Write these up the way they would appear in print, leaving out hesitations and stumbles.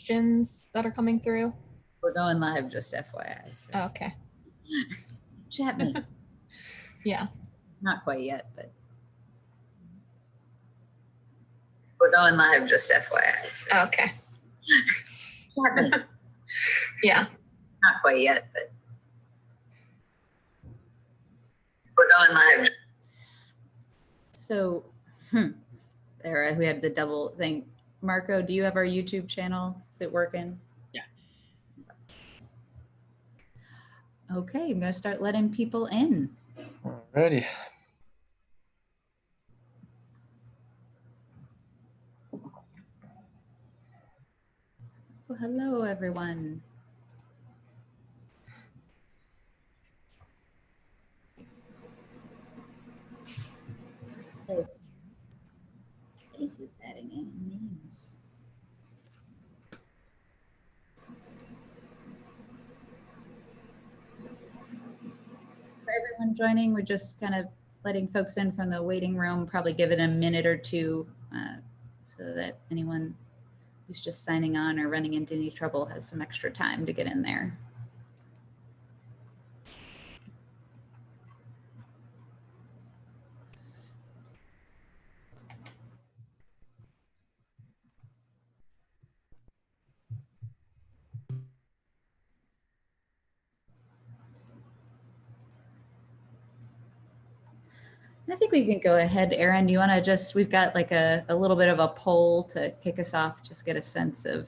questions that are coming through? We're going live, just FYI. So. Oh, okay. Chat me. Yeah. Not quite yet, but we're going live, just FYI. So. Oh, okay. Chat me. Yeah. Not quite yet, but we're going live. So there we had the double thing. Marco, do you have our YouTube channel? Is it working? Yeah. Okay, I'm going to start letting people in. Alrighty. Well, hello, everyone. This is adding in names. For everyone joining, we're just kind of letting folks in from the waiting room, probably give it a minute or two so that anyone who's just signing on or running into any trouble has some extra time to get in there. I think we can go ahead, Erin. Do you want to just, we've got like a little bit of a poll to kick us off, just get a sense of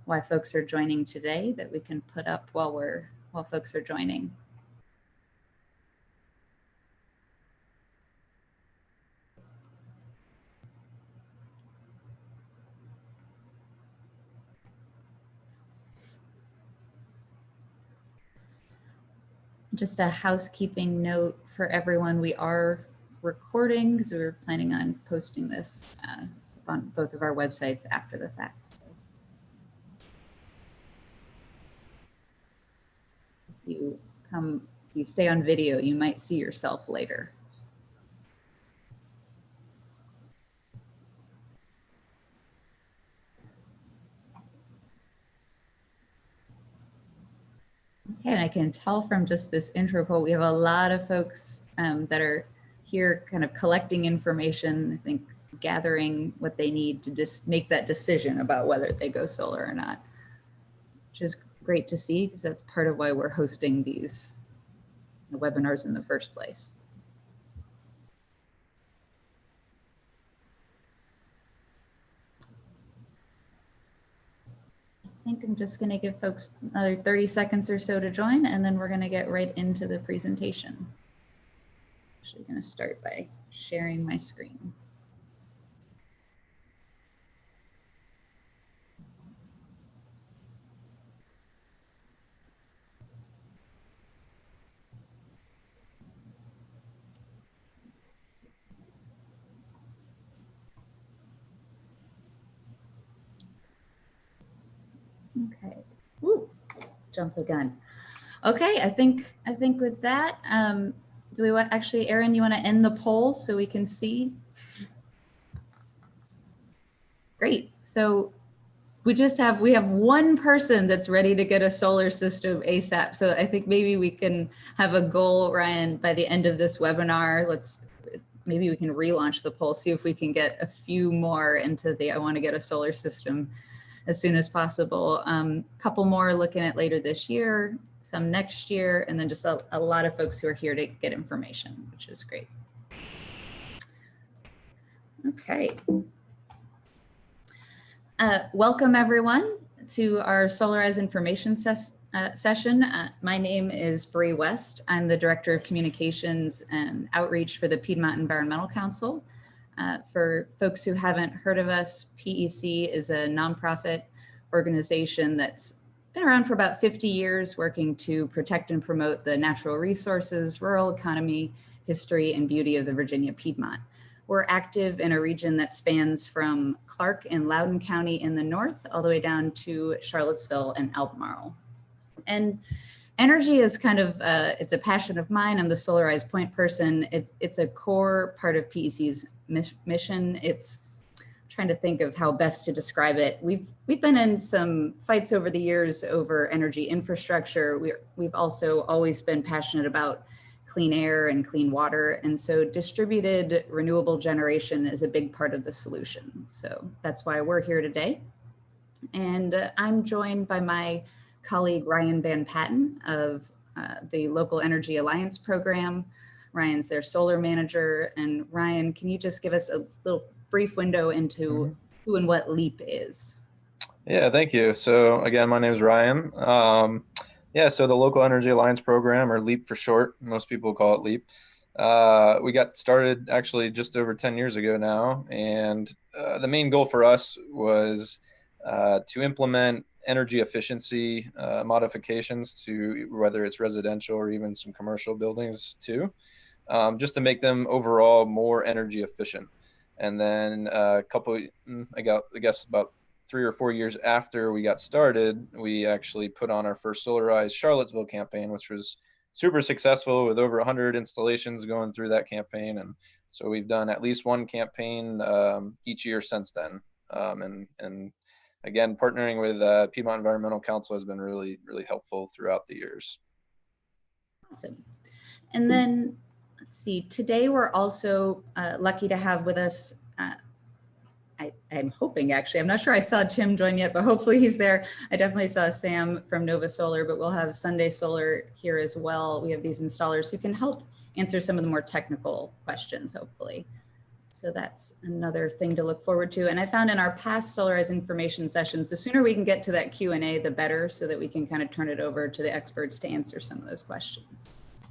why folks are joining today that we can put up while folks are joining. Just a housekeeping note for everyone. We are recording because we were planning on posting this on both of our websites after the fact. So if you stay on video, you might see yourself later. Okay, and I can tell from just this intro poll, we have a lot of folks that are here kind of collecting information, I think gathering what they need to just make that decision about whether they go solar or not, which is great to see because that's part of why we're hosting these webinars in the first place. I think I'm just going to give folks another 30 seconds or so to join, and then we're going to get right into the presentation. Actually going to start by sharing my screen. Okay. Woo. Jump the gun. Okay, I think with that, do we want, actually, Erin, you want to end the poll so we can see? Great. So we have one person that's ready to get a solar system ASAP. So I think maybe we can have a goal, Ryan, by the end of this webinar. Maybe we can relaunch the poll, see if we can get a few more into the I want to get a solar system as soon as possible. A couple more looking at later this year, some next year, and then just a lot of folks who are here to get information, which is great. Okay. Welcome everyone to our Solarize information session. My name is Bree West. I'm the Director of Communications and Outreach for the Piedmont Environmental Council. For folks who haven't heard of us, PEC is a nonprofit organization that's been around for about 50 years, working to protect and promote the natural resources, rural economy, history, and beauty of the Virginia Piedmont. We're active in a region that spans from Clark and Loudoun County in the north, all the way down to Charlottesville and Albemarle. And energy is kind of, it's a passion of mine. I'm the Solarize point person. It's a core part of PEC's mission. It's trying to think of how best to describe it. We've been in some fights over the years over energy infrastructure. We've also always been passionate about clean air and clean water. And so distributed renewable generation is a big part of the solution. So that's why we're here today. And I'm joined by my colleague, Ryan Van Patten of the Local Energy Alliance program. Ryan's their solar manager. And Ryan, can you just give us a little brief window into who and what LEAP is? Yeah, thank you. So again, my name is Ryan. So the Local Energy Alliance program, or LEAP for short, most people call it LEAP. We got started actually just over 10 years ago now. And the main goal for us was to implement energy efficiency modifications to whether it's residential or even some commercial buildings too, just to make them overall more energy efficient. And then I guess about 3 or 4 years after we got started, we actually put on our first Solarize Charlottesville campaign, which was super successful with over 100 installations going through that campaign. And so we've done at least one campaign each year since then. And again, partnering with Piedmont Environmental Council has been really, really helpful throughout the years. Awesome. And then let's see, today we're also lucky to have with us, I'm hoping actually, I'm not sure I saw Tim join yet, but hopefully he's there. I definitely saw Sam from Nova Solar, but we'll have Sunday Solar here as well. We have these installers who can help answer some of the more technical questions, hopefully. So that's another thing to look forward to. And I found in our past Solarize information sessions, the sooner we can get to that Q&A, the better, so that we can kind of turn it over to the experts to answer some of those questions.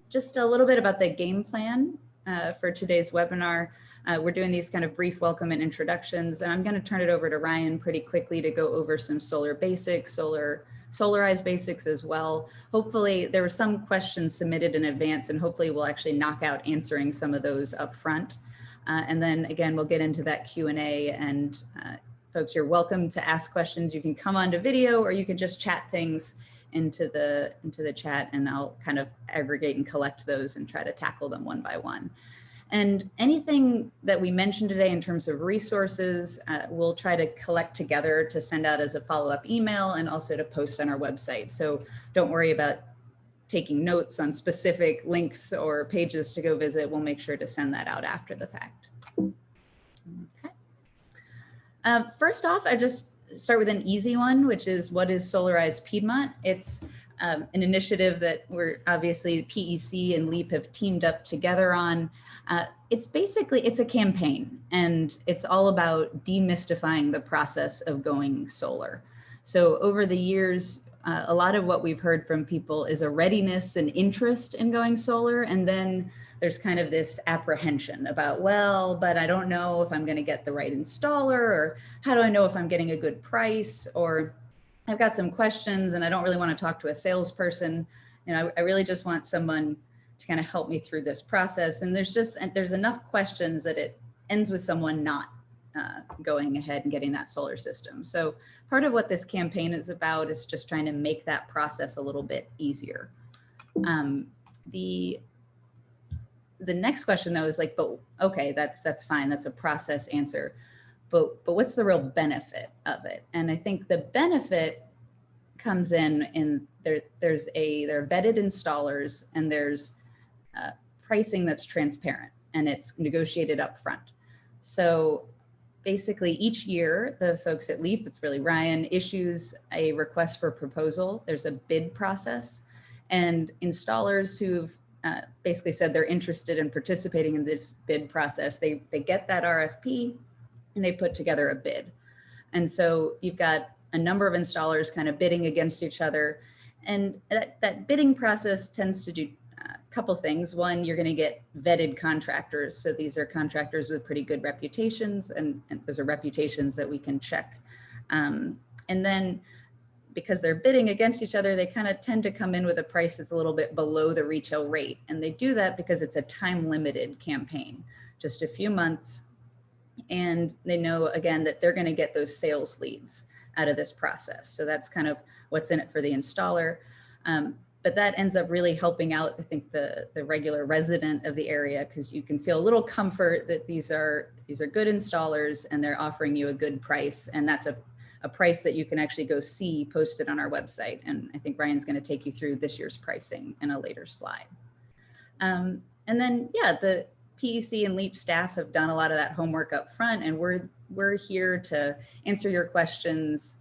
Just a little bit about the game plan for today's webinar. We're doing these kind of brief welcome and introductions, and I'm going to turn it over to Ryan pretty quickly to go over some solar basics, Solarize basics as well. Hopefully there were some questions submitted in advance, and hopefully we'll actually knock out answering some of those up front. And then again, we'll get into that Q&A, and folks, you're welcome to ask questions. You can come onto video, or you can just chat things into the chat, and I'll kind of aggregate and collect those and try to tackle them one by one. And anything that we mentioned today in terms of resources, we'll try to collect together to send out as a follow-up email and also to post on our website. So don't worry about taking notes on specific links or pages to go visit. We'll make sure to send that out after the fact. Okay. First off, I just start with an easy one, which is, what is Solarize Piedmont? It's an initiative that we're obviously PEC and LEAP have teamed up together on. It's a campaign, and it's all about demystifying the process of going solar. So over the years, a lot of what we've heard from people is a readiness and interest in going solar. And then there's kind of this apprehension about, well, but I don't know if I'm going to get the right installer, or how do I know if I'm getting a good price, or I've got some questions and I don't really want to talk to a salesperson. You know, I really just want someone to kind of help me through this process. And there's enough questions that it ends with someone not going ahead and getting that solar system. So part of what this campaign is about is just trying to make that process a little bit easier. The next question though is like, but okay, that's fine. That's a process answer. But what's the real benefit of it? And I think the benefit comes in they're vetted installers, and there's pricing that's transparent, and it's negotiated up front. So basically each year, the folks at LEAP, it's really Ryan, issues a request for proposal. There's a bid process, and installers who've basically said they're interested in participating in this bid process, they get that RFP, and they put together a bid. And so you've got a number of installers kind of bidding against each other. And that bidding process tends to do a couple things. One, you're going to get vetted contractors. So these are contractors with pretty good reputations, and those are reputations that we can check. And then because they're bidding against each other, they kind of tend to come in with a price that's a little bit below the retail rate. And they do that because it's a time-limited campaign, just a few months. And they know, again, that they're going to get those sales leads out of this process. So that's kind of what's in it for the installer. But that ends up really helping out, I think, the regular resident of the area, because you can feel a little comfort that these are these are good installers and they're offering you a good price. And that's a price that you can actually go see posted on our website. And I think Ryan's going to take you through this year's pricing in a later slide. And then, yeah, the PEC and LEAP staff have done a lot of that homework up front, and we're here to answer your questions,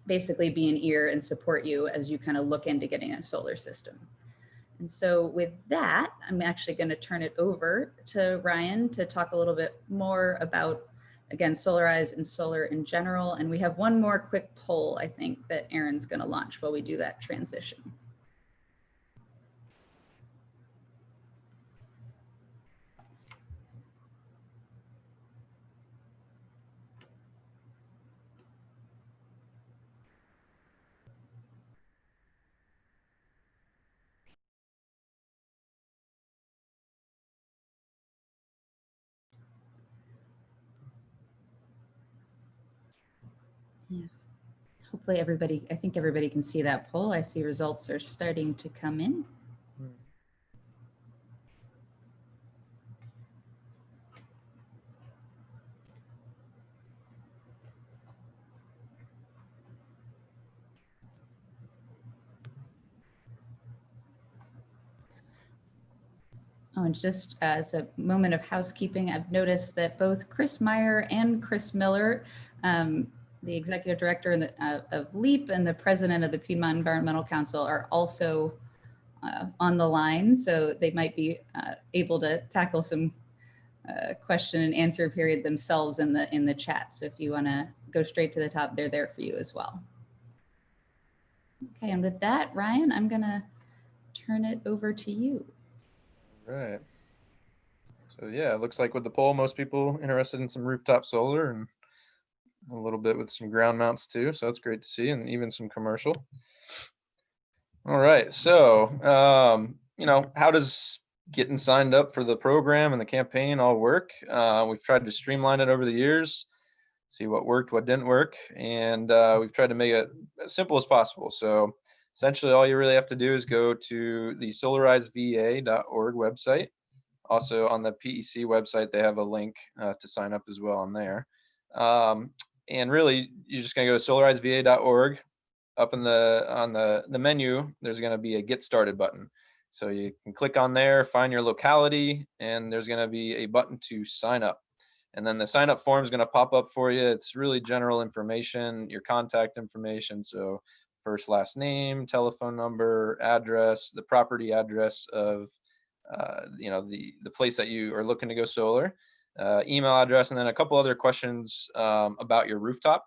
basically be an ear and support you as you kind of look into getting a solar system. And so with that, I'm actually going to turn it over to Ryan to talk a little bit more about, again, Solarize and solar in general. And we have one more quick poll, I think, that Aaron's going to launch while we do that transition. Yeah. Hopefully everybody, I think everybody can see that poll. I see results are starting to come in. Oh, and just as a moment of housekeeping, I've noticed that both Chris Meyer and Chris Miller, the executive director of LEAP and the president of the Piedmont Environmental Council, are also on the line. So they might be able to tackle some question and answer period themselves in the chat. So if you want to go straight to the top, they're there for you as well. Okay, and with that, Ryan, I'm going to turn it over to you. Right. So yeah, it looks like with the poll, most people interested in some rooftop solar and a little bit with some ground mounts too. So that's great to see, and even some commercial. All right. So, you know, how does getting signed up for the program and the campaign all work? We've tried to streamline it over the years, see what worked, what didn't work, and we've tried to make it as simple as possible. So essentially all you really have to do is go to the solarizeva.org website. Also on the PEC website, they have a link to sign up as well on there. And really, you're just gonna go to solarizeva.org. Up on the menu, there's gonna be a Get Started button. So you can click on there, find your locality, and there's gonna be a button to sign up. And then the sign up form is gonna pop up for you. It's really general information, your contact information. So first, last name, telephone number, address, the property address of you know, the place that you are looking to go solar, email address, and then a couple other questions about your rooftop.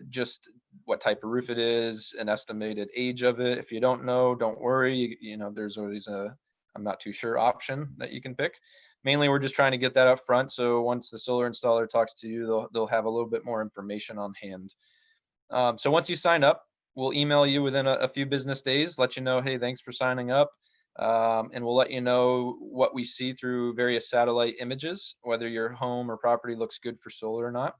Just what type of roof it is, an estimated age of it. If you don't know, don't worry. You know, there's always a I'm not too sure option that you can pick. Mainly, we're just trying to get that up front. So once the solar installer talks to you, they'll have a little bit more information on hand. So once you sign up, we'll email you within a few business days, let you know, hey, thanks for signing up. And we'll let you know what we see through various satellite images, whether your home or property looks good for solar or not.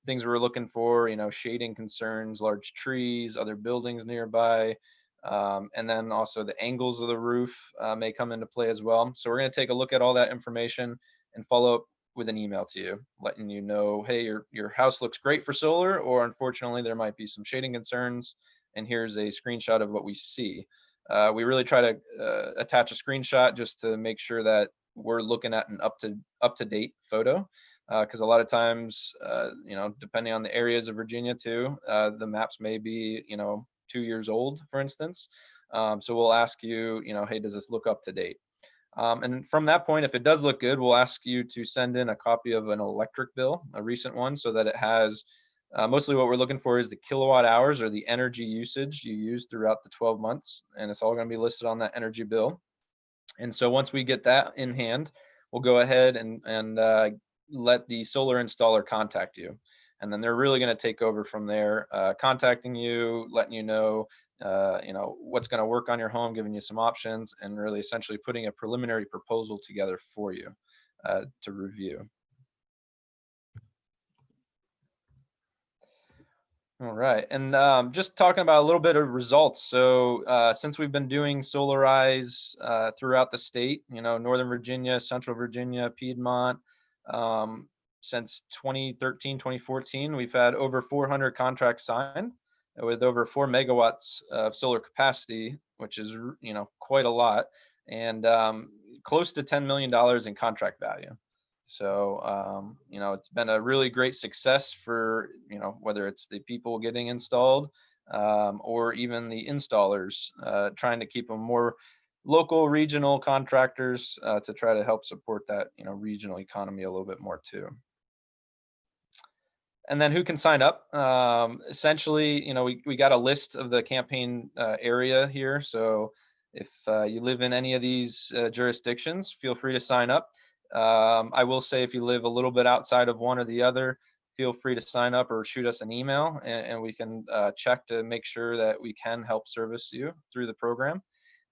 Things we're looking for, you know, shading concerns, large trees, other buildings nearby, and then also the angles of the roof may come into play as well. So we're going to take a look at all that information and follow up with an email to you, letting you know, hey, your house looks great for solar, or unfortunately there might be some shading concerns, and here's a screenshot of what we see. We really try to attach a screenshot just to make sure that we're looking at an up to date photo, because a lot of times, you know, depending on the areas of Virginia too, the maps may be, you know, 2 years old, for instance. So we'll ask you, you know, hey, does this look up to date? And from that point, if it does look good, we'll ask you to send in a copy of an electric bill, a recent one, so that it has mostly what we're looking for is the kilowatt hours or the energy usage you use throughout the 12 months. And it's all going to be listed on that energy bill. And so once we get that in hand, we'll go ahead and let the solar installer contact you. And then they're really going to take over from there, contacting you, letting you know what's going to work on your home, giving you some options, and really essentially putting a preliminary proposal together for you to review. All right, and just talking about a little bit of results. So since we've been doing Solarize throughout the state, you know, Northern Virginia, Central Virginia, Piedmont, since 2013, 2014, we've had over 400 contracts signed with over 4 megawatts of solar capacity, which is, quite a lot, and close to $10 million in contract value. So, it's been a really great success for, whether it's the people getting installed or even the installers, trying to keep them more local, regional contractors to try to help support that, regional economy a little bit more too. And then who can sign up? Essentially, we got a list of the campaign area here. So if you live in any of these jurisdictions, feel free to sign up. I will say if you live a little bit outside of one or the other, feel free to sign up or shoot us an email, and we can check to make sure that we can help service you through the program.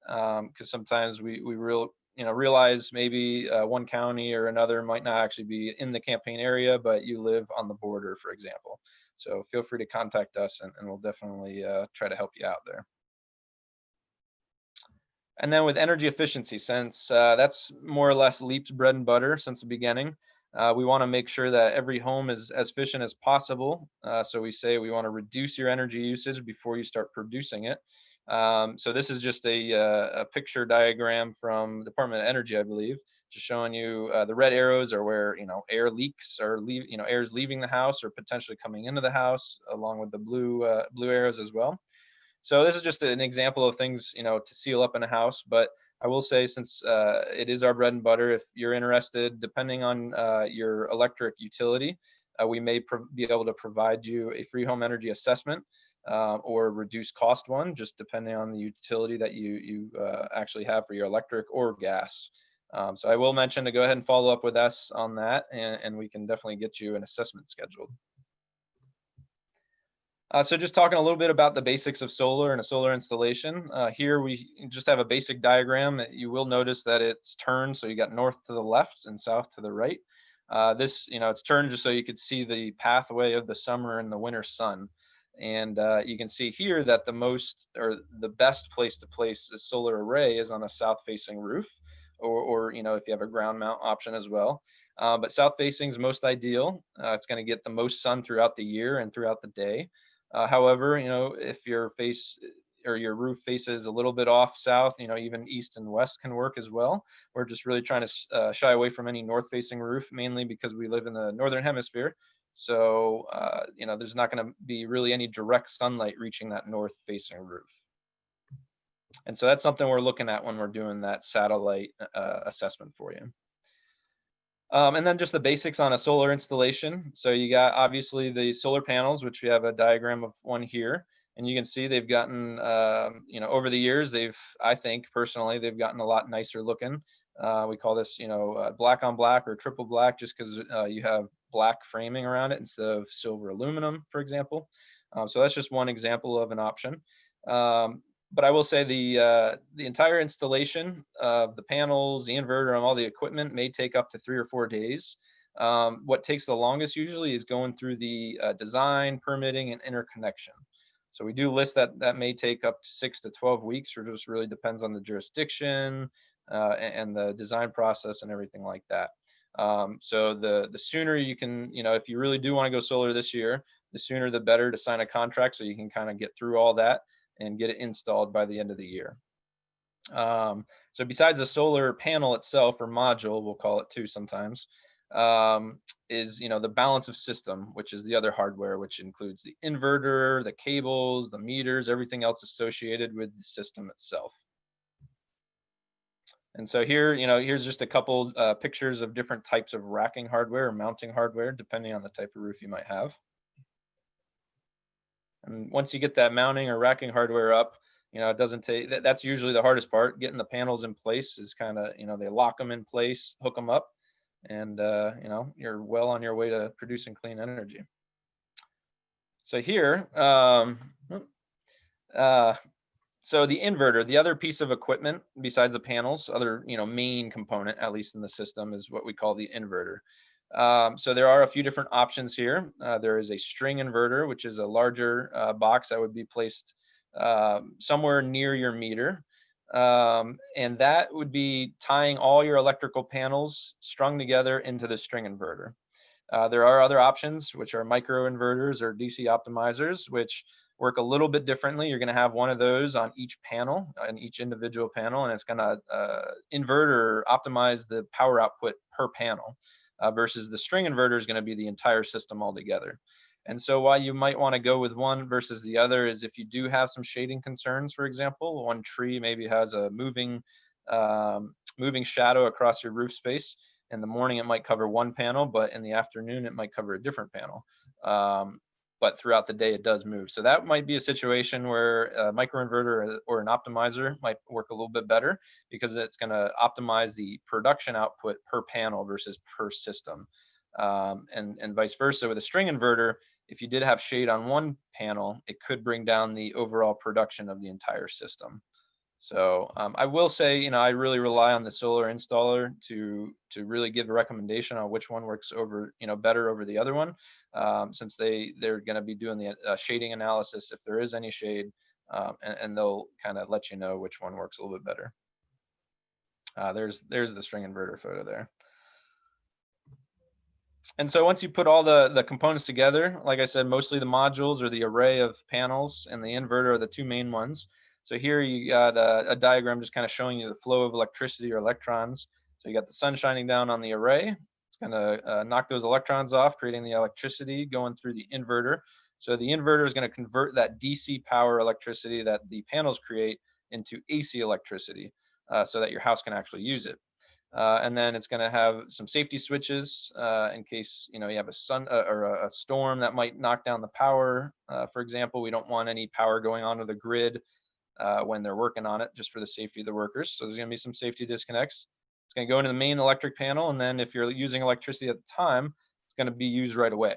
Because sometimes we realize maybe one county or another might not actually be in the campaign area, but you live on the border, for example. So feel free to contact us, and we'll definitely try to help you out there. And then with energy efficiency, since that's more or less LEAP's bread and butter since the beginning, we want to make sure that every home is as efficient as possible. So we say we want to reduce your energy usage before you start producing it. So this is just a picture diagram from the Department of Energy, I believe, just showing you the red arrows are where air leaks or air is leaving the house or potentially coming into the house, along with the blue arrows as well. So this is just an example of things to seal up in a house. But I will say, since it is our bread and butter, if you're interested, depending on your electric utility, we may be able to provide you a free home energy assessment. Or reduced cost one, just depending on the utility that you actually have for your electric or gas. So I will mention to go ahead and follow up with us on that, and we can definitely get you an assessment scheduled. So just talking a little bit about the basics of solar and a solar installation. Here we just have a basic diagram. You will notice that it's turned, so you got north to the left and south to the right. This, it's turned just so you could see the pathway of the summer and the winter sun. And you can see here that the best place to place a solar array is on a south-facing roof, or if you have a ground mount option as well. But south-facing is most ideal. It's going to get the most sun throughout the year and throughout the day. However, if your roof faces a little bit off south, even east and west can work as well. We're just really trying to shy away from any north-facing roof, mainly because we live in the northern hemisphere. So, there's not going to be really any direct sunlight reaching that north-facing roof. And so that's something we're looking at when we're doing that satellite assessment for you. And then just the basics on a solar installation. So you got obviously the solar panels, which we have a diagram of one here. And you can see they've gotten, over the years, I think personally, they've gotten a lot nicer looking. We call this, black on black or triple black, just because you have black framing around it instead of silver aluminum, for example. So that's just one example of an option. But I will say the entire installation of the panels, the inverter, and all the equipment may take up to 3 or 4 days. What takes the longest usually is going through the design, permitting, and interconnection. So we do list that may take up to 6 to 12 weeks, or just really depends on the jurisdiction and the design process and everything like that. So the sooner you can, if you really do want to go solar this year, the sooner the better to sign a contract so you can kind of get through all that and get it installed by the end of the year. So besides the solar panel itself, or module, we'll call it too sometimes, is the balance of system, which is the other hardware, which includes the inverter, the cables, the meters, everything else associated with the system itself. And so here, here's just a couple pictures of different types of racking hardware or mounting hardware, depending on the type of roof you might have. And once you get that mounting or racking hardware up, it doesn't take, that's usually the hardest part. Getting the panels in place is kind of, they lock them in place, hook them up, and, you're well on your way to producing clean energy. So here, so the inverter, the other piece of equipment besides the panels, other, main component, at least in the system, is what we call the inverter. So there are a few different options here. There is a string inverter, which is a larger box that would be placed somewhere near your meter. And that would be tying all your electrical panels strung together into the string inverter. There are other options, which are microinverters or DC optimizers, which work a little bit differently. You're going to have one of those on each panel, on each individual panel, and it's going to invert or optimize the power output per panel, versus the string inverter is going to be the entire system altogether. And so why you might want to go with one versus the other is if you do have some shading concerns. For example, one tree maybe has a moving shadow across your roof space. In the morning, it might cover one panel, but in the afternoon, it might cover a different panel. But throughout the day, it does move. So that might be a situation where a microinverter or an optimizer might work a little bit better, because it's going to optimize the production output per panel versus per system. And vice versa with a string inverter. If you did have shade on one panel, it could bring down the overall production of the entire system. So I will say, I really rely on the solar installer to really give a recommendation on which one works over, better over the other one, since they're going to be doing the shading analysis if there is any shade, and they'll kind of let you know which one works a little bit better. There's the string inverter photo there. And so once you put all the components together, like I said, mostly the modules or the array of panels and the inverter are the two main ones. So here you got a diagram just kind of showing you the flow of electricity or electrons. So you got the sun shining down on the array. It's going to knock those electrons off, creating the electricity going through the inverter. So the inverter is going to convert that DC power electricity that the panels create into AC electricity, so that your house can actually use it. And then it's going to have some safety switches in case you have a sun or a storm that might knock down the power. For example, we don't want any power going onto the grid when they're working on it, just for the safety of the workers. So there's going to be some safety disconnects. It's going to go into the main electric panel, and then if you're using electricity at the time, it's going to be used right away.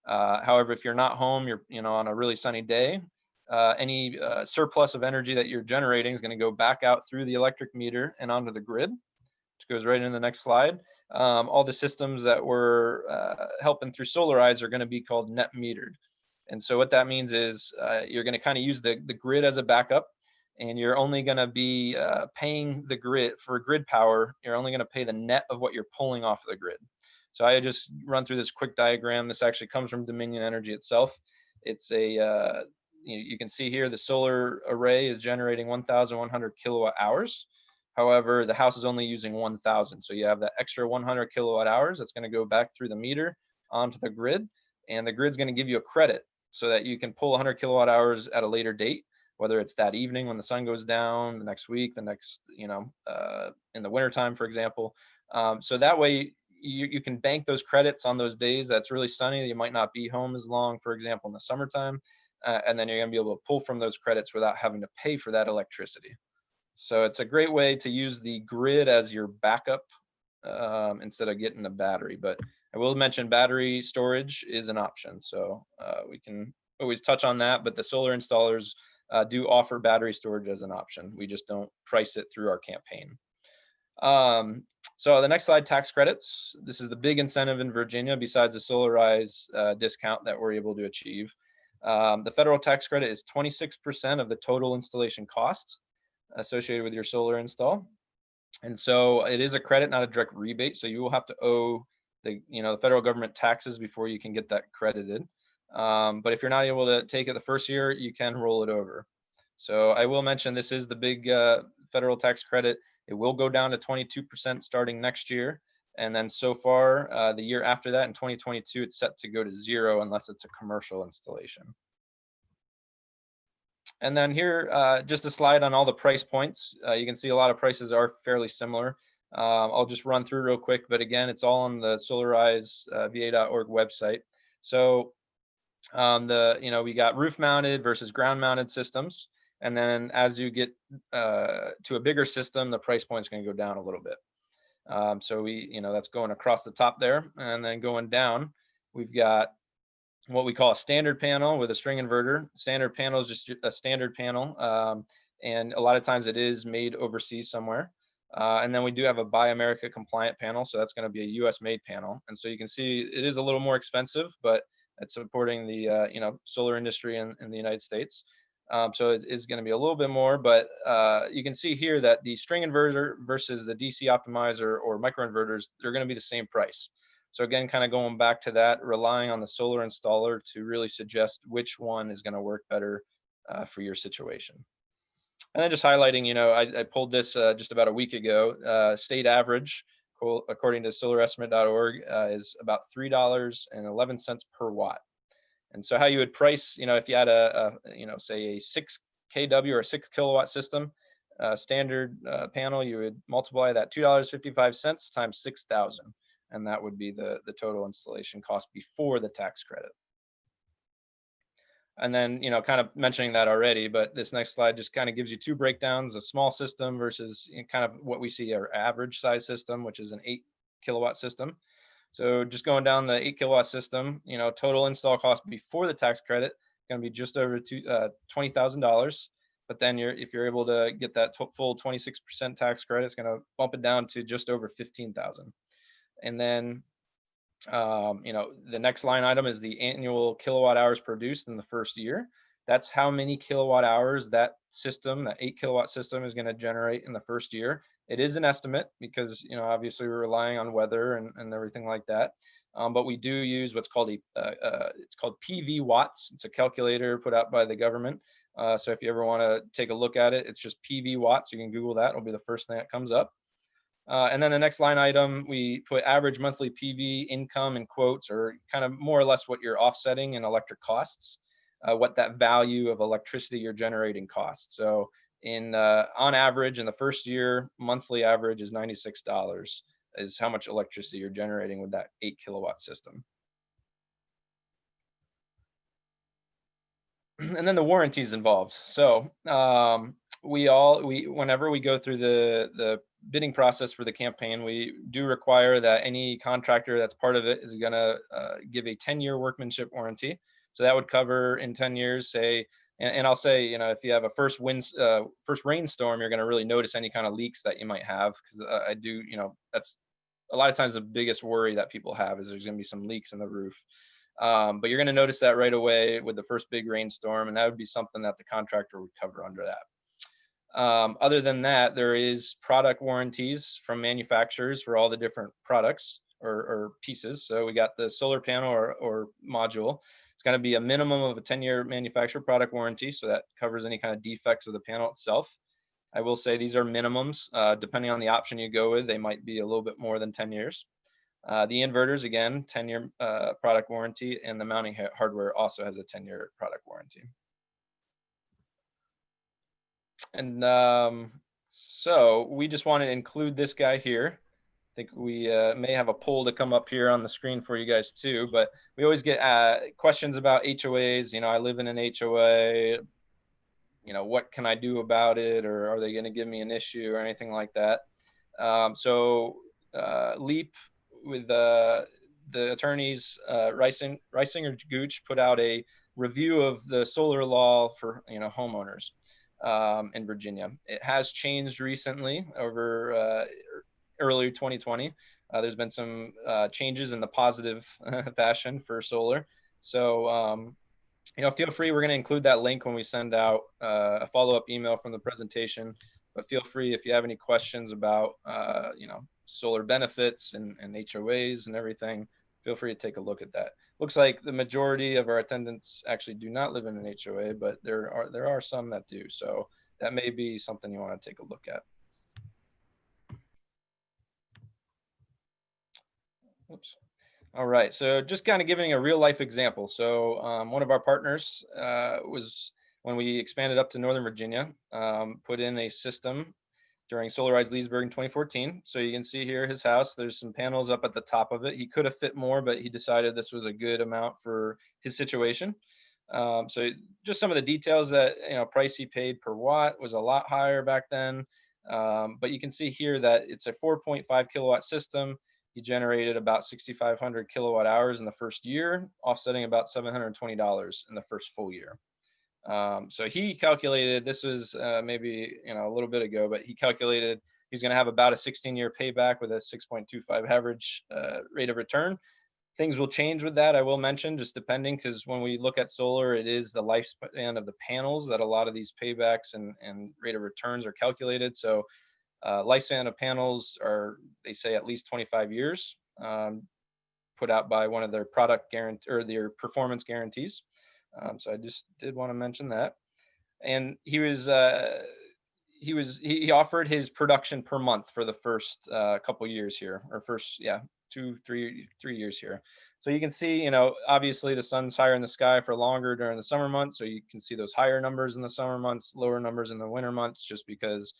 However, if you're not home, you're on a really sunny day, any surplus of energy that you're generating is going to go back out through the electric meter and onto the grid, which goes right into the next slide. All the systems that we're helping through Solarize are going to be called net metered. And so what that means is you're going to kind of use the grid as a backup, and you're only going to be paying the grid for grid power. You're only going to pay the net of what you're pulling off of the grid. So I just run through this quick diagram. This actually comes from Dominion Energy itself. It's a, you can see here the solar array is generating 1,100 kilowatt hours. However, the house is only using 1,000. So you have that extra 100 kilowatt hours that's going to go back through the meter onto the grid, and the grid's going to give you a credit so that you can pull 100 kilowatt hours at a later date, whether it's that evening when the sun goes down, the next week, the next, in the wintertime, for example. So that way you can bank those credits on those days that's really sunny. You might not be home as long, for example, in the summertime, and then you're going to be able to pull from those credits without having to pay for that electricity. So it's a great way to use the grid as your backup instead of getting a battery. But I will mention battery storage is an option. So we can always touch on that, but the solar installers do offer battery storage as an option. We just don't price it through our campaign. So the next slide, tax credits. This is the big incentive in Virginia besides the Solarize discount that we're able to achieve. The federal tax credit is 26% of the total installation costs associated with your solar install. And so it is a credit, not a direct rebate. So you will have to owe the federal government taxes before you can get that credited. But if you're not able to take it the first year, you can roll it over. So I will mention this is the big federal tax credit. It will go down to 22% starting next year. And then so far, the year after that in 2022, it's set to go to 0 unless it's a commercial installation. And then here, just a slide on all the price points. You can see a lot of prices are fairly similar. I'll just run through real quick, but again, it's all on the solarize.va.org website. So we got roof mounted versus ground mounted systems. And then as you get to a bigger system, the price point is going to go down a little bit. So that's going across the top there, and then going down, we've got what we call a standard panel with a string inverter. Standard panel is just a standard panel, and a lot of times it is made overseas somewhere. And then we do have a Buy America compliant panel, so that's going to be a U.S. made panel. And so you can see it is a little more expensive, but it's supporting the solar industry in the United States. So it is going to be a little bit more, but you can see here that the string inverter versus the DC optimizer or microinverters, they're going to be the same price. So again, kind of going back to that, relying on the solar installer to really suggest which one is going to work better for your situation. And then just highlighting, I pulled this just about a week ago. State average, according to solarestimate.org, is about $3.11 per watt. And so how you would price, if you had say a 6 kW or a 6 kilowatt system, standard panel, you would multiply that $2.55 times 6,000, and that would be the total installation cost before the tax credit. And then, kind of mentioning that already, but this next slide just kind of gives you two breakdowns: a small system versus kind of what we see our average size system, which is an 8 kilowatt system. So just going down the 8 kilowatt system, total install cost before the tax credit going to be just over $20,000. But then if you're able to get that full 26% tax credit, it's going to bump it down to just over 15,000. And then the next line item is the annual kilowatt hours produced in the first year. That's how many kilowatt hours that system, that 8 kilowatt system, is going to generate in the first year. It is an estimate because, obviously we're relying on weather and everything like that. But we do use what's called it's called PV watts. It's a calculator put out by the government. So if you ever want to take a look at it, it's just PV watts. You can Google that. It'll be the first thing that comes up. And then the next line item, we put average monthly PV income in quotes, or kind of more or less what you're offsetting in electric costs, what that value of electricity you're generating costs. So on average, in the first year, monthly average is $96 is how much electricity you're generating with that 8 kilowatt system. And then the warranties involved. So whenever we go through the bidding process for the campaign, we do require that any contractor that's part of it is going to give a 10-year workmanship warranty. So that would cover in 10 years, say, and I'll say, if you have a first rainstorm, you're going to really notice any kind of leaks that you might have, because I do, that's a lot of times the biggest worry that people have is there's going to be some leaks in the roof. But you're going to notice that right away with the first big rainstorm, and that would be something that the contractor would cover under that. Other than that, there is product warranties from manufacturers for all the different products or pieces. So we got the solar panel or module. It's going to be a minimum of a 10-year manufacturer product warranty. So that covers any kind of defects of the panel itself. I will say these are minimums. Depending on the option you go with, they might be a little bit more than 10 years. The inverters, again, 10-year product warranty, and the mounting hardware also has a 10-year product warranty. And so we just want to include this guy here. I think we may have a poll to come up here on the screen for you guys too, but we always get questions about HOAs. I live in an HOA. What can I do about it? Or are they going to give me an issue or anything like that? So LEAP, with the attorneys, Reisinger Gooch, put out a review of the solar law for homeowners in Virginia. It has changed recently over early 2020. There's been some changes in the positive fashion for solar. So feel free. We're going to include that link when we send out a follow-up email from the presentation. But feel free if you have any questions about solar benefits and HOAs and everything. Feel free to take a look at that. Looks like the majority of our attendants actually do not live in an HOA, but there are some that do. So that may be something you want to take a look at. Oops. All right, so just kind of giving a real life example. So one of our partners was, when we expanded up to Northern Virginia, put in a system during Solarize Leesburg in 2014. So you can see here his house, there's some panels up at the top of it. He could have fit more, but he decided this was a good amount for his situation. So just some of the details that, price he paid per watt was a lot higher back then. But you can see here that it's a 4.5 kilowatt system. He generated about 6,500 kilowatt hours in the first year, offsetting about $720 in the first full year. So he calculated, this was maybe a little bit ago, but he calculated he's going to have about a 16-year payback with a 6.25 average rate of return. Things will change with that, I will mention, just depending, because when we look at solar, it is the lifespan of the panels that a lot of these paybacks and rate of returns are calculated. So lifespan of panels are, they say, at least 25 years. put out by one of their product guarantee or their performance guarantees. So I just did want to mention that. And he offered his production per month for the first couple years here, or first, yeah, 3 years here. So you can see, you know, obviously the sun's higher in the sky for longer during the summer months. So you can see those higher numbers in the summer months, lower numbers in the winter months, just because,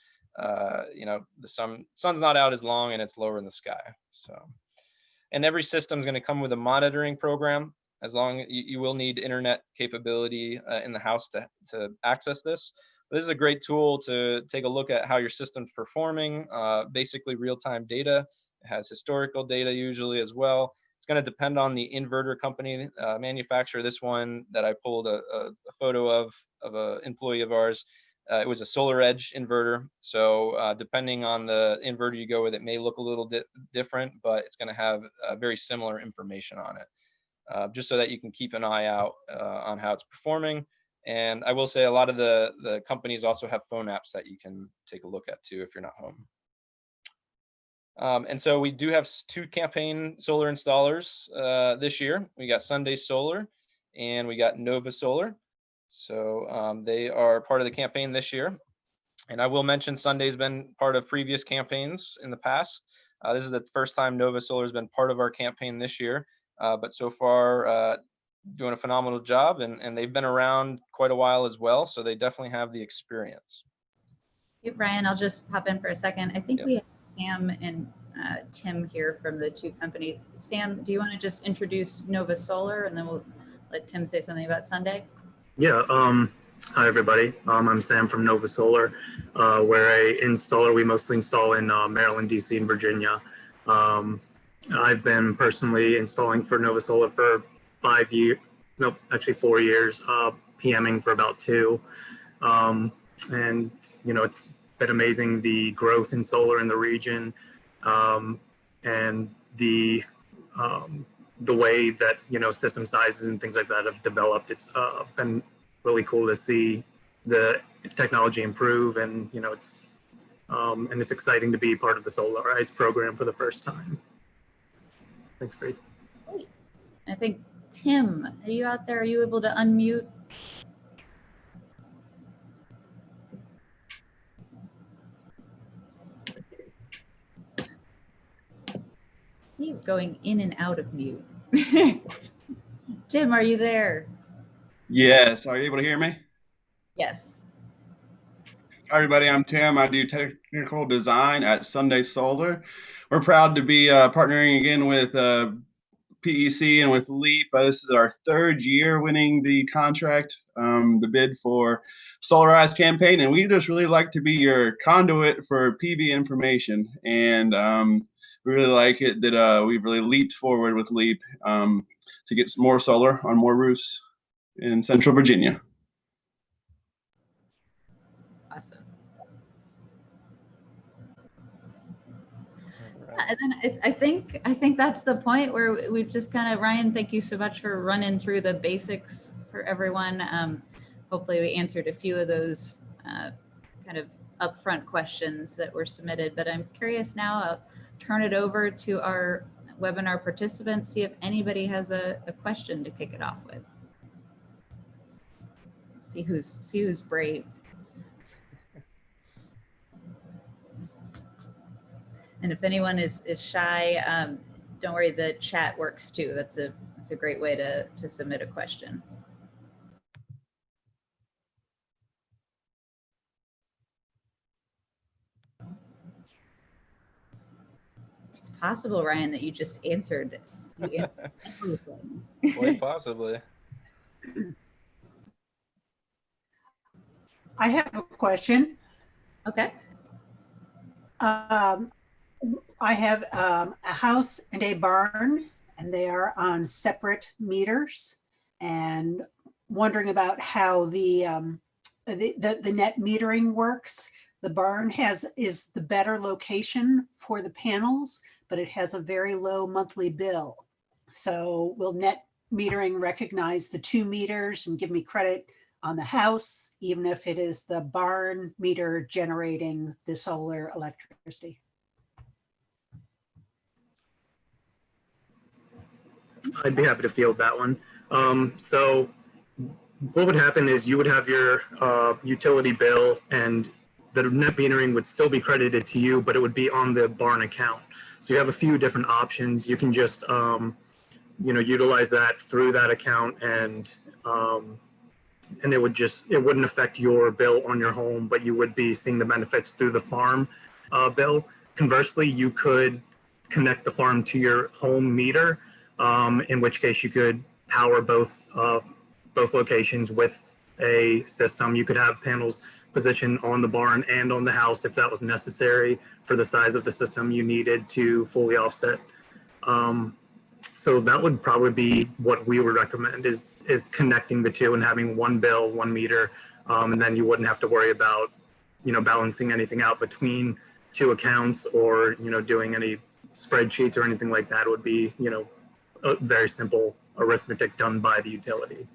you know, the sun's not out as long and it's lower in the sky. So, and every system is going to come with a monitoring program. As long as you will need internet capability in the house to access this. This is a great tool to take a look at how your system's performing, basically real-time data. It has historical data usually as well. It's going to depend on the inverter company manufacturer. This one that I pulled a photo of an employee of ours, it was a Solarize inverter. So depending on the inverter you go with, it may look a little different, but it's going to have very similar information on it. Just so that you can keep an eye out on how it's performing. And I will say a lot of the companies also have phone apps that you can take a look at too if you're not home. And so we do have 2 campaign solar installers this year. We got Sunday Solar and we got Nova Solar. So they are part of the campaign this year. And I will mention Sunday's been part of previous campaigns in the past. This is the first time Nova Solar has been part of our campaign this year. But so far, doing a phenomenal job, and they've been around quite a while as well, so they definitely have the experience. Hey, Ryan, I'll just pop in for a second. I think Yep. we have Sam and Tim here from the 2 companies. Sam, do you want to just introduce Nova Solar, and then we'll let Tim say something about Sunday? Yeah. Hi, everybody. I'm Sam from Nova Solar. We're a installer. We mostly install in Maryland, DC, and Virginia. I've been personally installing for Nova Solar for 4 years, PMing for about 2. And, you know, it's been amazing, the growth in solar in the region, and the way that, you know, system sizes and things like that have developed. It's been really cool to see the technology improve, and, you know, it's exciting to be part of the Solarize program for the first time. Thanks, Bree. Great. I think, Tim, are you out there? Are you able to unmute? See you going in and out of mute. Tim, are you there? Yes. Are you able to hear me? Yes. Hi, everybody. I'm Tim. I do technical design at Sunday Solar. We're proud to be partnering again with PEC and with LEAP. This is our 3rd year winning the contract, the bid for Solarize campaign, and we just really like to be your conduit for PV information. And we really like it that we've really leaped forward with LEAP to get some more solar on more roofs in Central Virginia. Awesome. And then I think that's the point where we've just kind of, Ryan, thank you so much for running through the basics for everyone. Hopefully we answered a few of those kind of upfront questions that were submitted, but I'm curious now, I'll turn it over to our webinar participants, see if anybody has a question to kick it off with. See who's brave. And if anyone is shy, don't worry, the chat works too. That's a great way to submit a question. It's possible, Ryan, that you just answered. You answered everything. Quite possibly. I have a question. Okay. I have a house and a barn, and they are on separate meters, and wondering about how the net metering works. The barn is the better location for the panels, but it has a very low monthly bill. So will net metering recognize the 2 meters and give me credit on the house, even if it is the barn meter generating the solar electricity? I'd be happy to field that one. So what would happen is you would have your utility bill, and the net metering would still be credited to you, but it would be on the barn account. So you have a few different options. You can just utilize that through that account, and it wouldn't affect your bill on your home, but you would be seeing the benefits through the farm bill. Conversely, you could connect the farm to your home meter, in which case you could power both locations with a system. You could have panels positioned on the barn and on the house if that was necessary for the size of the system you needed to fully offset. So that would probably be what we would recommend is connecting the two and having one bill, one meter, and then you wouldn't have to worry about balancing anything out between two accounts, or doing any spreadsheets or anything like that. It would be a very simple arithmetic done by the utility.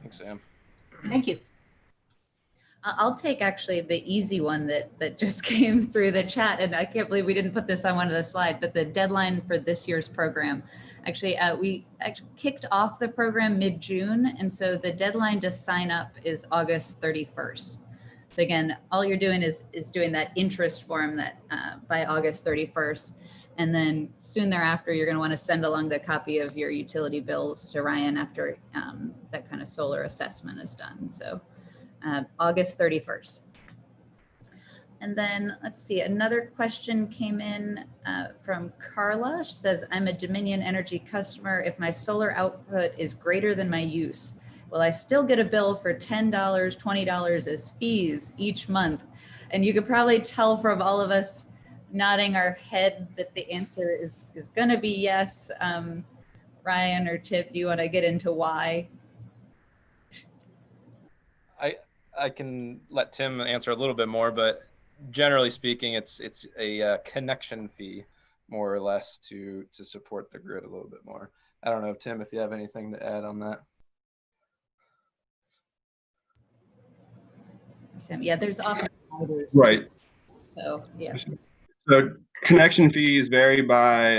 Thanks, Sam. Thank you. I'll take actually the easy one that just came through the chat, and I can't believe we didn't put this on one of the slides, but the deadline for this year's program. Actually, we kicked off the program mid-June, and so the deadline to sign up is August 31st. So again, all you're doing is doing that interest form that by August 31st, and then soon thereafter, you're going to want to send along the copy of your utility bills to Ryan after that kind of solar assessment is done. So August 31st. And then let's see, another question came in from Carla. She says, I'm a Dominion Energy customer. If my solar output is greater than my use, will I still get a bill for $10, $20 as fees each month? And you could probably tell from all of us nodding our head that the answer is gonna be yes. Ryan or Chip, do you wanna get into why? I can let Tim answer a little bit more, but generally speaking, it's a connection fee, more or less, to support the grid a little bit more. I don't know, Tim, if you have anything to add on that. Yeah, there's often others. Right. So yeah. So connection fees vary by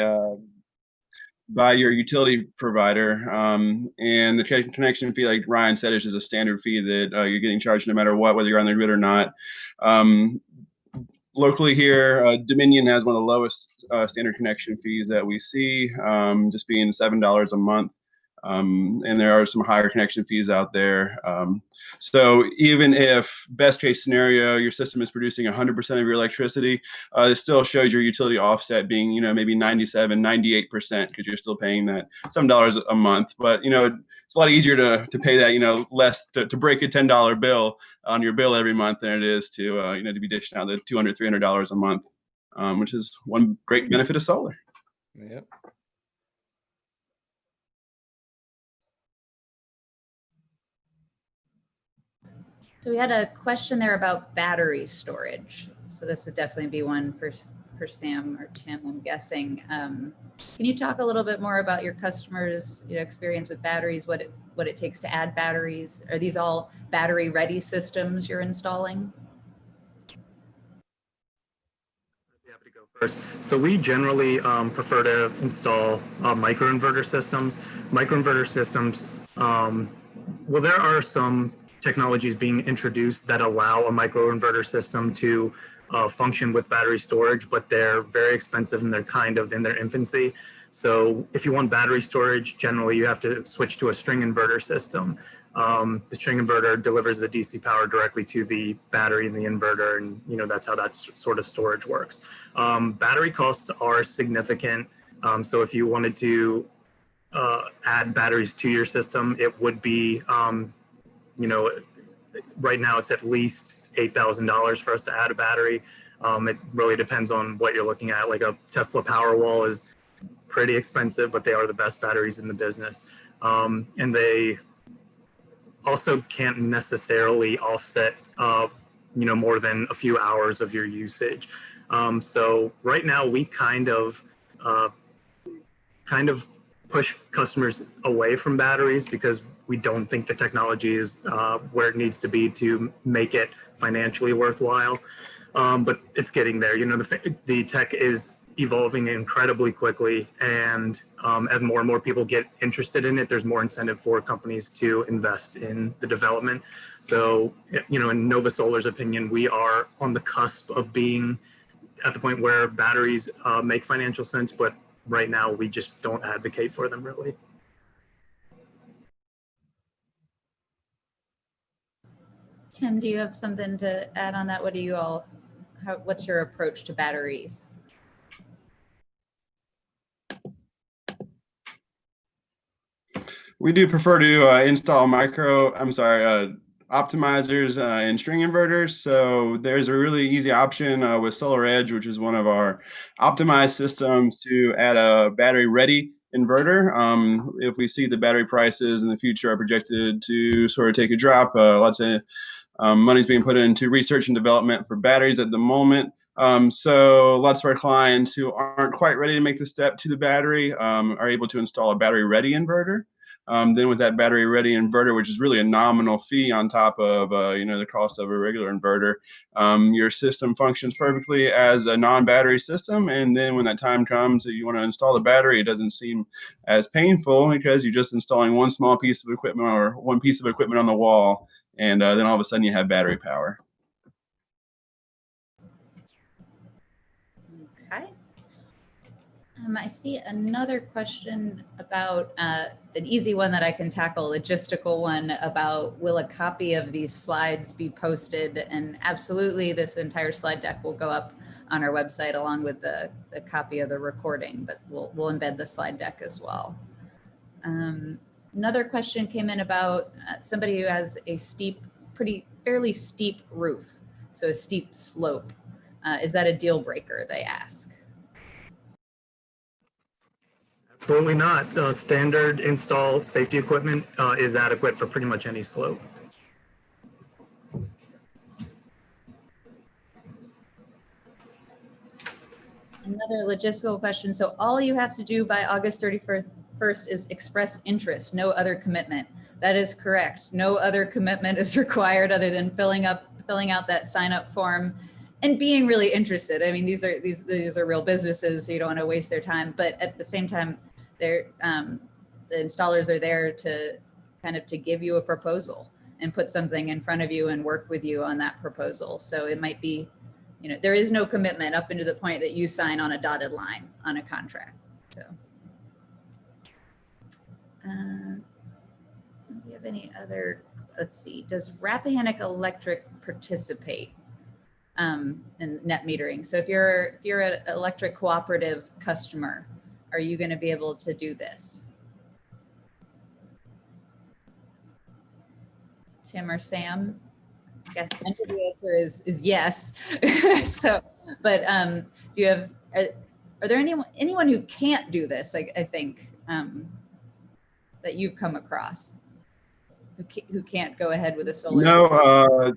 your utility provider, and the connection fee, like Ryan said, is just a standard fee that you're getting charged no matter what, whether you're on the grid or not. Locally here, Dominion has one of the lowest standard connection fees that we see, just being $7 a month. And there are some higher connection fees out there. So even if best case scenario, your system is producing 100% of your electricity, it still shows your utility offset being, maybe 97, 98%, because you're still paying that $7 a month. But, it's a lot easier to pay that, less to break a $10 bill on your bill every month than it is to, to be dishing out the $200, $300 a month, which is one great benefit of solar. Yep. So we had a question there about battery storage. So this would definitely be one for Sam or Tim, I'm guessing. Can you talk a little bit more about your customers' experience with batteries, what it takes to add batteries? Are these all battery ready systems you're installing? I'd be happy to go first. So we generally prefer to install microinverter systems. Microinverter systems, well, there are some technologies being introduced that allow a microinverter system to function with battery storage, but they're very expensive and they're kind of in their infancy. So if you want battery storage, generally you have to switch to a string inverter system. The string inverter delivers the DC power directly to the battery in the inverter, and that's how that sort of storage works. Battery costs are significant. So if you wanted to add batteries to your system, it would be right now it's at least $8,000 for us to add a battery. It really depends on what you're looking at. Like a Tesla Powerwall is pretty expensive, but they are the best batteries in the business. And they also can't necessarily offset, more than a few hours of your usage. So right now we kind of push customers away from batteries because we don't think the technology is where it needs to be to make it financially worthwhile. but it's getting there. You know, the tech is evolving incredibly quickly, and as more and more people get interested in it, there's more incentive for companies to invest in the development. So, you know, in Nova Solar's opinion, we are on the cusp of being at the point where batteries make financial sense, but right now we just don't advocate for them really. Tim, do you have something to add on that? What do you all, what's your approach to batteries? We do prefer to install optimizers and string inverters. So there's a really easy option with SolarEdge, which is one of our optimized systems, to add a battery ready inverter. If we see the battery prices in the future are projected to sort of take a drop, lots of money's being put into research and development for batteries at the moment. So lots of our clients who aren't quite ready to make the step to the battery are able to install a battery ready inverter. Then with that battery ready inverter, which is really a nominal fee on top of you know, the cost of a regular inverter, your system functions perfectly as a non-battery system. And then when that time comes that you want to install the battery, it doesn't seem as painful because you're just installing one small piece of equipment or one piece of equipment on the wall, and then all of a sudden you have battery power. Okay. I see another question about an easy one that I can tackle, logistical one about, will a copy of these slides be posted? And absolutely, this entire slide deck will go up on our website along with the copy of the recording, but we'll embed the slide deck as well. Another question came in about somebody who has a fairly steep roof, so a steep slope. Is that a deal breaker, they ask? Absolutely not. Standard install safety equipment is adequate for pretty much any slope. Another logistical question. So all you have to do by August 31st is express interest, no other commitment. That is correct. No other commitment is required other than filling out that sign up form and being really interested. I mean, these are real businesses, so you don't want to waste their time. But at the same time, the installers are there to kind of to give you a proposal and put something in front of you and work with you on that proposal. So it might be, you know, there is no commitment up into the point that you sign on a dotted line on a contract. So, do you have any other? Let's see. Does Rappahannock Electric participate in net metering? So if you're an electric cooperative customer, are you going to be able to do this? Tim or Sam? I guess the answer is yes. So, but do you have? Are there anyone who can't do this? I think that you've come across who can't go ahead with a solar. No.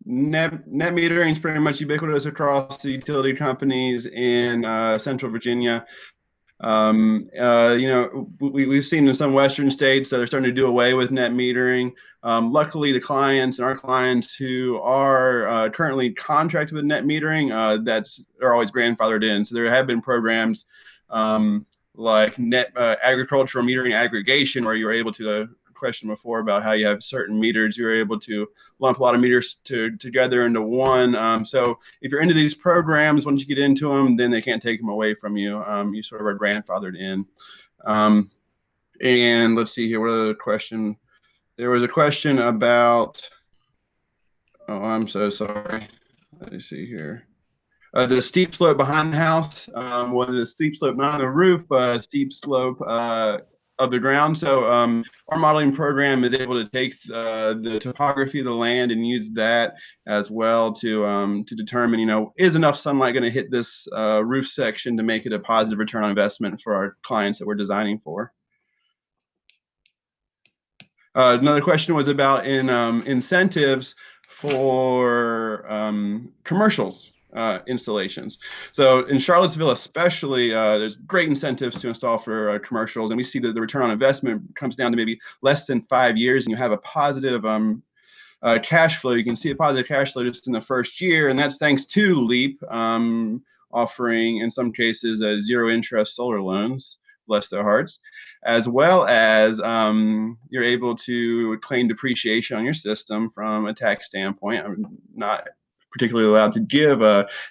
Net metering is pretty much ubiquitous across the utility companies in Central Virginia. You know, we've seen in some Western states that are starting to do away with net metering. Luckily, the clients and our clients who are currently contracted with net metering, are always grandfathered in. So there have been programs like net agricultural metering aggregation, where you're able to question before about how you have certain meters, you're able to lump a lot of meters together into one. So if you're into these programs, once you get into them, then they can't take them away from you. You sort of are grandfathered in. And let's see here, what other question? There was a question about, oh, I'm so sorry. Let me see here. The steep slope behind the house, was a steep slope not on the roof, but a steep slope of the ground. So our modeling program is able to take the topography of the land and use that as well to determine, you know, is enough sunlight going to hit this roof section to make it a positive return on investment for our clients that we're designing for. Another question was about incentives for commercials. Installations. So in Charlottesville especially, there's great incentives to install for commercials, and we see that the return on investment comes down to maybe less than 5 years, and you have a positive cash flow. You can see a positive cash flow just in the first year, and that's thanks to LEAP offering, in some cases, zero interest solar loans, bless their hearts, as well as you're able to claim depreciation on your system from a tax standpoint. I'm not particularly allowed to give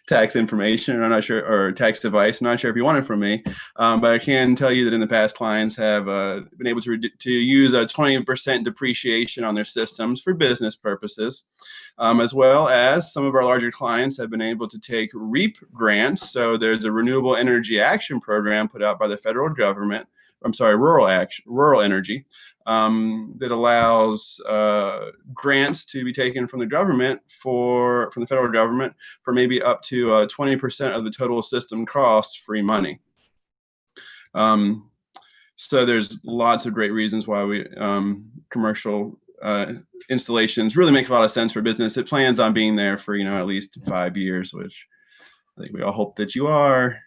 tax information, or I'm not sure, or tax advice. I'm not sure if you want it from me, but I can tell you that in the past, clients have been able to use a 20% depreciation on their systems for business purposes, as well as some of our larger clients have been able to take REAP grants. So there's a Renewable Energy Action Program put out by the federal government. I'm sorry, rural energy, that allows grants to be taken from the government from the federal government for maybe up to 20% of the total system cost, free money. So there's lots of great reasons why we commercial installations really make a lot of sense for business. It plans on being there for at least 5 years, which I think we all hope that you are.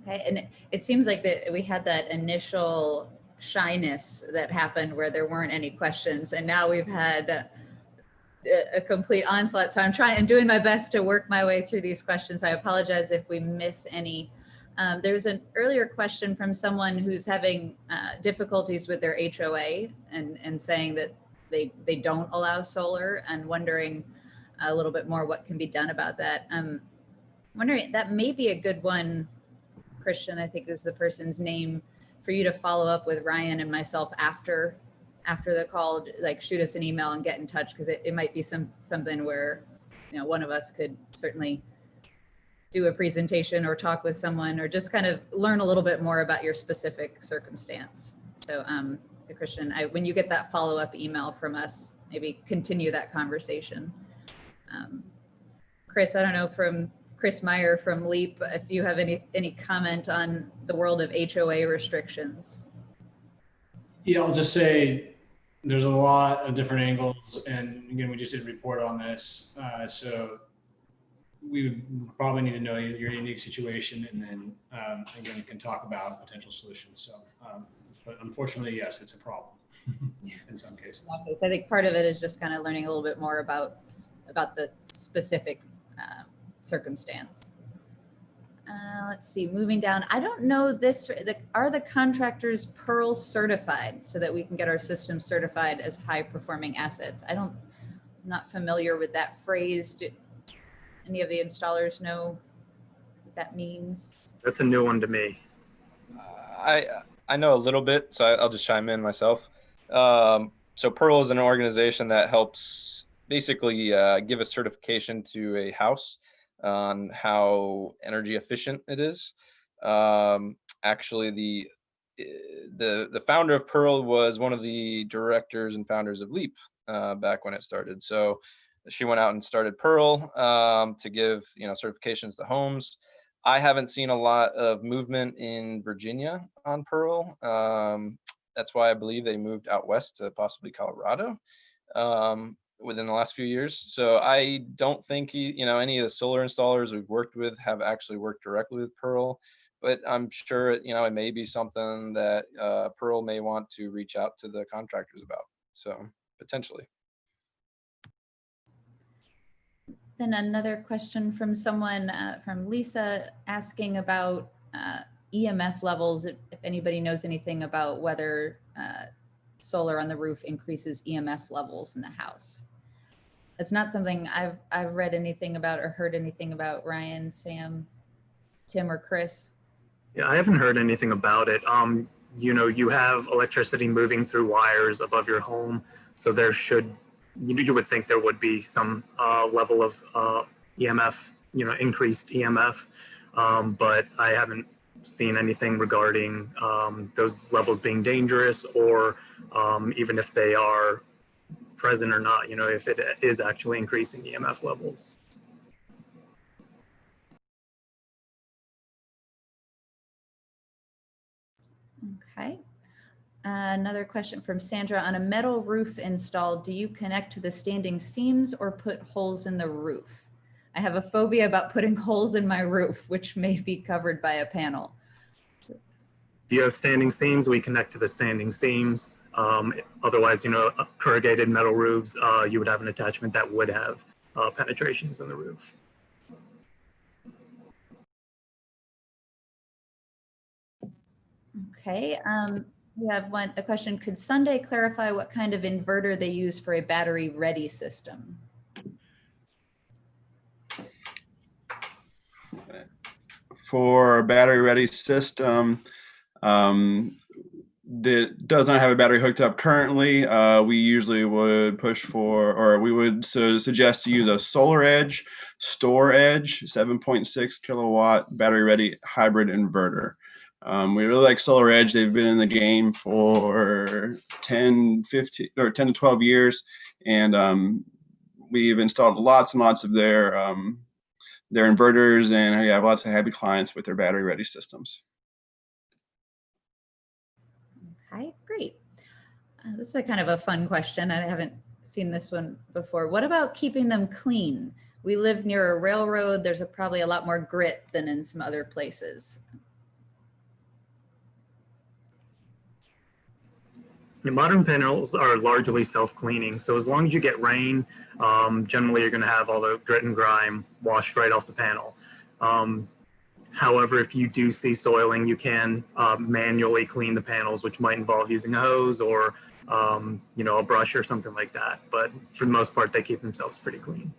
Okay, and it seems like that we had that initial shyness that happened where there weren't any questions, and now we've had a complete onslaught. So I'm doing my best to work my way through these questions. I apologize if we miss any. There's an earlier question from someone who's having difficulties with their HOA and saying that they don't allow solar, and wondering a little bit more what can be done about that. Wondering, that may be a good one, Christian, I think is the person's name, for you to follow up with Ryan and myself after the call, like shoot us an email and get in touch, because it might be something where one of us could certainly do a presentation or talk with someone, or just kind of learn a little bit more about your specific circumstance. So so Christian, when you get that follow-up email from us, maybe continue that conversation. Chris, I don't know, from Chris Meyer from LEAP, if you have any comment on the world of HOA restrictions. Yeah, I'll just say there's a lot of different angles, and again, we just did a report on this, so we would probably need to know your unique situation, and then again, we can talk about potential solutions. So, but unfortunately, yes, it's a problem in some cases. Okay, so I think part of it is just kind of learning a little bit more about the specific circumstance. Let's see, moving down. I don't know this, are the contractors Pearl certified so that we can get our system certified as high performing assets? I'm not familiar with that phrase. Do any of the installers know what that means? That's a new one to me. I know a little bit, so I'll just chime in myself. So Pearl is an organization that helps basically give a certification to a house on how energy efficient it is. Actually, the founder of Pearl was one of the directors and founders of LEAP back when it started. So she went out and started Pearl to give certifications to homes. I haven't seen a lot of movement in Virginia on Pearl. That's why I believe they moved out west to possibly Colorado within the last few years. So I don't think any of the solar installers we've worked with have actually worked directly with Pearl, but I'm sure it may be something that Pearl may want to reach out to the contractors about. So potentially. Then another question from someone, from Lisa, asking about EMF levels, if anybody knows anything about whether solar on the roof increases EMF levels in the house. It's not something I've read anything about or heard anything about. Ryan, Sam, Tim, or Chris? Yeah, I haven't heard anything about it. You have electricity moving through wires above your home, so you would think there would be some level of EMF, increased EMF, but I haven't seen anything regarding those levels being dangerous, or even if they are present or not, if it is actually increasing EMF levels. Okay. Another question from Sandra. On a metal roof install, do you connect to the standing seams or put holes in the roof? I have a phobia about putting holes in my roof, which may be covered by a panel. If you have standing seams, we connect to the standing seams. Otherwise, corrugated metal roofs, you would have an attachment that would have penetrations in the roof. Okay, we have a question. Could Sunday clarify what kind of inverter they use for a battery ready system? For a battery ready system that does not have a battery hooked up currently, we usually would push for, or we would suggest to use a Solarize Store Edge 7.6 kilowatt battery ready hybrid inverter. We really like Solarize. They've been in the game for 10 to 12 years, and we've installed lots and lots of their inverters, and we have lots of happy clients with their battery ready systems. Okay, great. This is a kind of a fun question. I haven't seen this one before. What about keeping them clean? We live near a railroad. There's probably a lot more grit than in some other places. Modern panels are largely self-cleaning, so as long as you get rain, generally you're going to have all the grit and grime washed right off the panel. However, if you do see soiling, you can manually clean the panels, which might involve using a hose or a brush or something like that. But for the most part, they keep themselves pretty clean.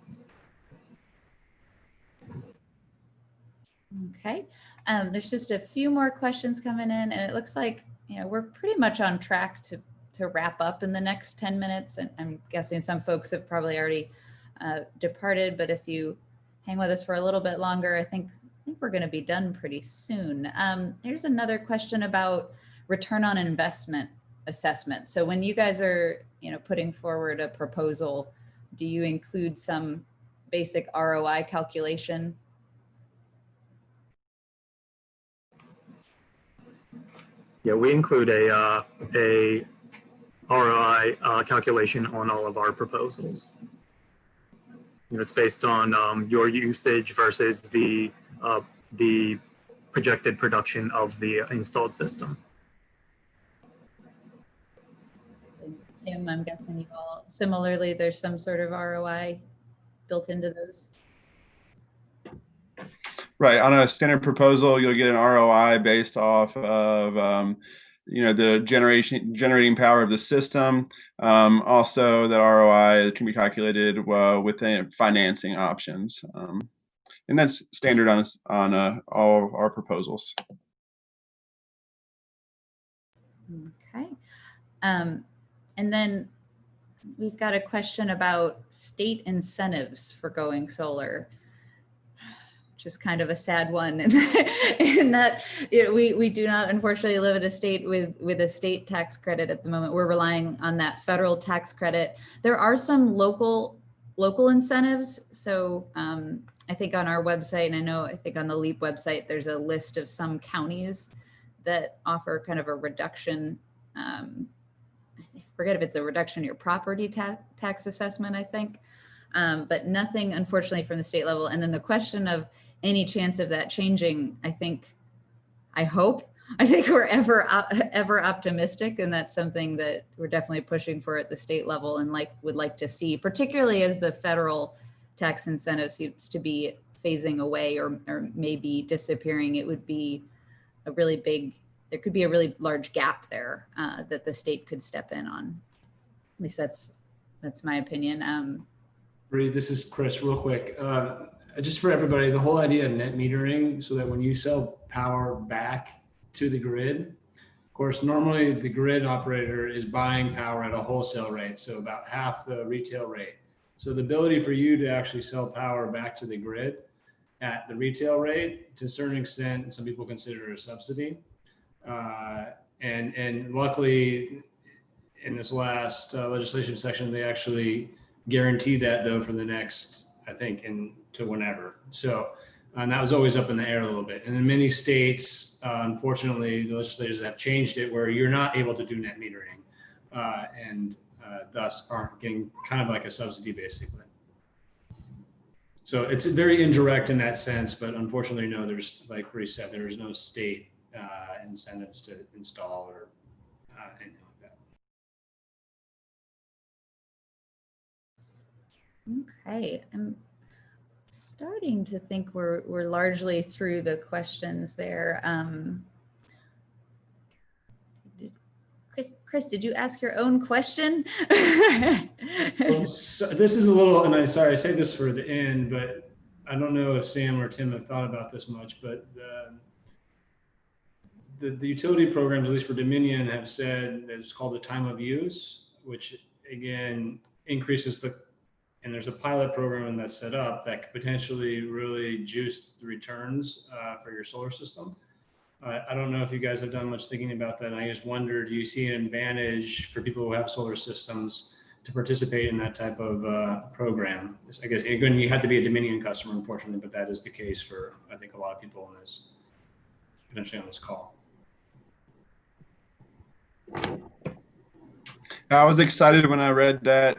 Okay, there's just a few more questions coming in, and it looks like we're pretty much on track to wrap up in the next 10 minutes. And I'm guessing some folks have probably already departed, but if you hang with us for a little bit longer, I think we're going to be done pretty soon. Here's another question about return on investment assessment. So when you guys are putting forward a proposal, do you include some basic ROI calculation? Yeah, we include a ROI calculation on all of our proposals. It's based on your usage versus the projected production of the installed system. Tim, I'm guessing you all similarly, there's some sort of ROI built into those. Right. On a standard proposal, you'll get an ROI based off of the generating power of the system. Also, that ROI can be calculated within financing options, and that's standard on all of our proposals. Okay, and then we've got a question about state incentives for going solar, which is kind of a sad one in that we do not unfortunately live in a state with a state tax credit at the moment. We're relying on that federal tax credit. There are some local incentives. So I think on our website, and I think on the LEAP website, there's a list of some counties that offer kind of a reduction. I forget if it's a reduction in your property tax assessment, I think. But nothing, unfortunately, from the state level. And then the question of any chance of that changing, I think we're ever optimistic, and that's something that we're definitely pushing for at the state level, and would like to see, particularly as the federal tax incentive seems to be phasing away or maybe disappearing. It would be there could be a really large gap there that the state could step in on. At least that's my opinion. Bree, this is Chris, real quick. Just for everybody, the whole idea of net metering, so that when you sell power back to the grid, of course, normally the grid operator is buying power at a wholesale rate, so about half the retail rate. So the ability for you to actually sell power back to the grid at the retail rate, to a certain extent, some people consider it a subsidy. And luckily, in this last legislation section, they actually guarantee that, though, for the next, I think, to whenever. So, and that was always up in the air a little bit. And in many states, unfortunately, the legislators have changed it where you're not able to do net metering, and thus aren't getting kind of like a subsidy, basically. So it's very indirect in that sense, but unfortunately, no, there's, like Bree said, there is no state incentives to install or anything like that. Okay, I'm starting to think we're largely through the questions there. Chris, did you ask your own question? Well, so this is a little, and I'm sorry, I say this for the end, but I don't know if Sam or Tim have thought about this much, but the utility programs, at least for Dominion, have said that it's called the time of use, which again increases and there's a pilot program that's set up that could potentially really juice the returns for your solar system. I don't know if you guys have done much thinking about that. And I just wonder, do you see an advantage for people who have solar systems to participate in that type of program? I guess, again, you have to be a Dominion customer, unfortunately, but that is the case for, I think, a lot of people in this, potentially on this call. I was excited when I read that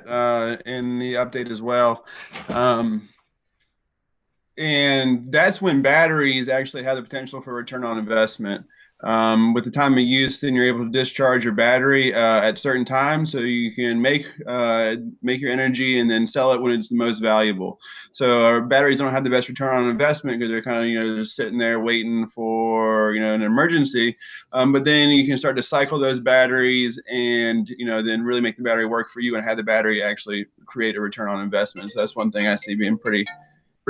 in the update as well. And that's when batteries actually have the potential for return on investment. With the time of use, then you're able to discharge your battery at certain times, so you can make your energy and then sell it when it's the most valuable. So our batteries don't have the best return on investment because they're kind of just sitting there waiting for an emergency. But then you can start to cycle those batteries and then really make the battery work for you and have the battery actually create a return on investment. So that's one thing I see being pretty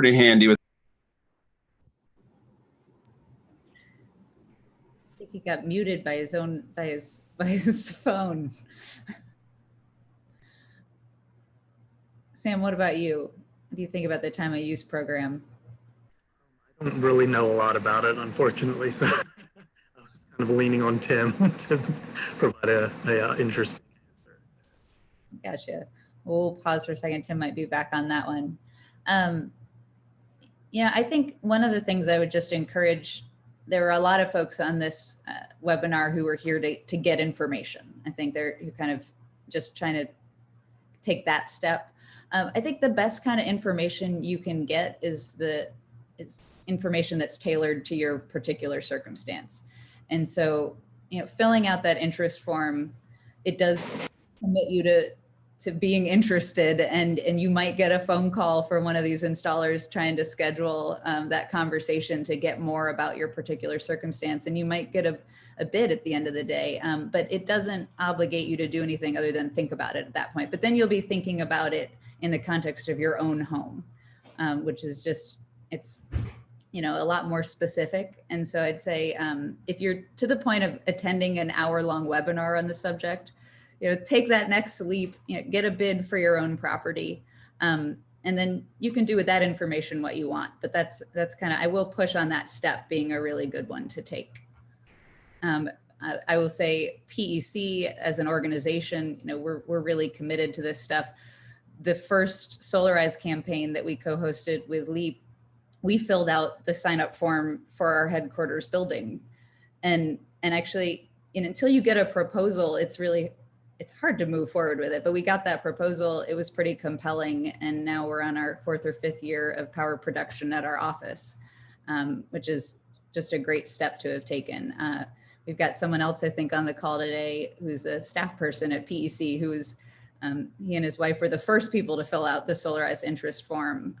handy with. I think he got muted by his phone. Sam, what about you? What do you think about the time of use program? I don't really know a lot about it, unfortunately, so I was just kind of leaning on Tim to provide a interesting answer. Gotcha. We'll pause for a second. Tim might be back on that one. I think one of the things I would just encourage, there were a lot of folks on this webinar who were here to get information. I think they're kind of just trying to take that step. I think the best kind of information you can get is information that's tailored to your particular circumstance. And so, filling out that interest form, it does commit you to being interested, and you might get a phone call from one of these installers trying to schedule that conversation to get more about your particular circumstance, and you might get a bid at the end of the day, but it doesn't obligate you to do anything other than think about it at that point. But then you'll be thinking about it in the context of your own home, which is just, it's a lot more specific. And so I'd say if you're to the point of attending an hour-long webinar on the subject, take that next leap, get a bid for your own property. And then you can do with that information what you want. But that's kind of, I will push on that step being a really good one to take. I will say PEC as an organization, we're really committed to this stuff. The first Solarize campaign that we co-hosted with LEAP, we filled out the sign-up form for our headquarters building. And actually, until you get a proposal, it's hard to move forward with it, but we got that proposal. It was pretty compelling. And now we're on our 4th or 5th year of power production at our office, which is just a great step to have taken. We've got someone else, I think, on the call today who's a staff person at PEC, who is, he and his wife were the first people to fill out the Solarize interest form.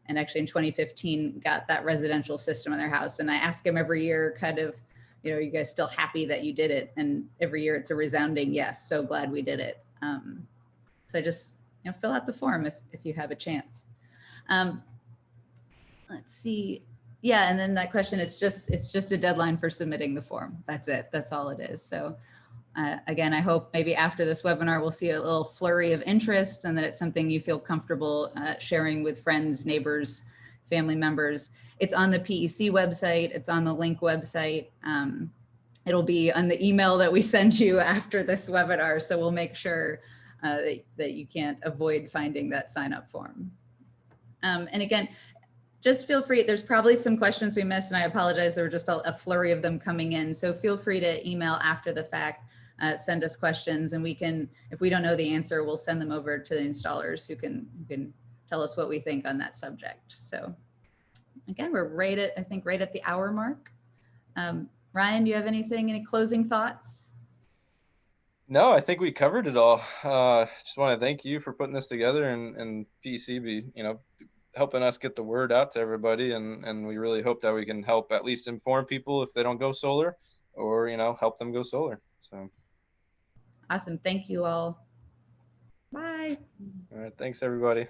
And actually in 2015 got that residential system in their house. And I ask him every year kind of, are you guys still happy that you did it? And every year it's a resounding yes, so glad we did it. So just fill out the form if you have a chance. Let's see. Yeah, and then that question, it's just a deadline for submitting the form. That's it. That's all it is. So again, I hope maybe after this webinar, we'll see a little flurry of interest and that it's something you feel comfortable sharing with friends, neighbors, family members. It's on the PEC website. It's on the Link website. It'll be on the email that we send you after this webinar. So we'll make sure that you can't avoid finding that sign up form. And again, just feel free, there's probably some questions we missed and I apologize, there were just a flurry of them coming in. So feel free to email after the fact, send us questions and we can, if we don't know the answer, we'll send them over to the installers who can tell us what we think on that subject. So again, we're right at, I think right at the hour mark. Ryan, do you have anything, any closing thoughts? No, I think we covered it all. Just want to thank you for putting this together and PEC be, helping us get the word out to everybody. And we really hope that we can help at least inform people if they don't go solar or, help them go solar. So. Awesome. Thank you all. Bye. All right. Thanks, everybody.